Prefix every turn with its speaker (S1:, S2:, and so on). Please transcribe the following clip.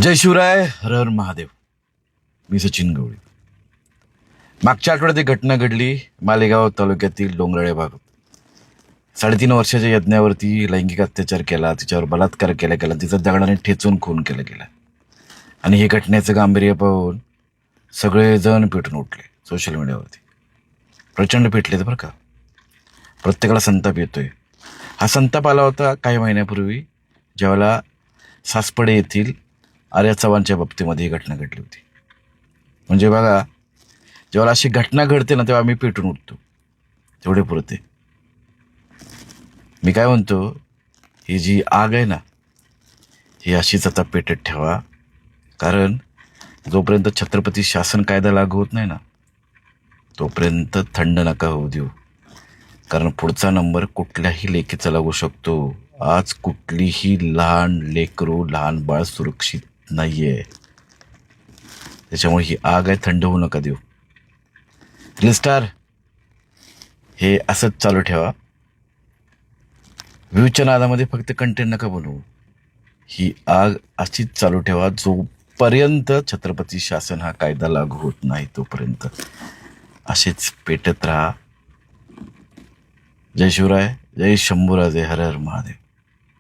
S1: जय शिवराय, हर हर महादेव. मी सचिन गवळी. मागच्या आठवड्यात एक घटना घडली मालेगाव तालुक्यातील डोंगराळे भागात. 3.5 वर्षाच्या यज्ञावरती लैंगिक अत्याचार केला, तिच्यावर बलात्कार केला गेला, तिचा दगडाने ठेचून खून केला गेला. आणि हे घटनेचं गांभीर्य पाहून सगळेजण पेटून उठले. सोशल मीडियावरती प्रचंड पेटलेत बरं का. प्रत्येकाला संताप येतोय. हा संताप आला होता काही महिन्यापूर्वी, ज्यावेळेला सासपडे येथील आर्या चव्हाणच्या बाबतीमध्ये ही घटना घडली होती. म्हणजे बघा, जेव्हा अशी घटना घडते ना, तेव्हा आम्ही पेटून उठतो. तेवढे पुरते. मी काय म्हणतो, ही जी आग आहे ना, ही अशीच आता पेटत ठेवा. कारण जोपर्यंत छत्रपती शासन कायदा लागू होत नाही ना, तोपर्यंत थंड नका होऊ देऊ. कारण पुढचा नंबर कुठल्याही लेखीचा लागू शकतो. आज कुठलीही लहान लेकरू, लहान बाळ सुरक्षित नाहीये. त्याच्यामुळे ही आग आहे, थंड होऊ नका देऊ. स्टार हे असंच चालू ठेवा. व्ह्यूच्या नादामध्ये फक्त कंटेंट नका बनवू. ही आग अशीच चालू ठेवा जोपर्यंत छत्रपती शासन हा कायदा लागू होत नाही तोपर्यंत. असेच पेटत राहा. जय शिवराय, जय शंभूराजे, हर हर महादेव.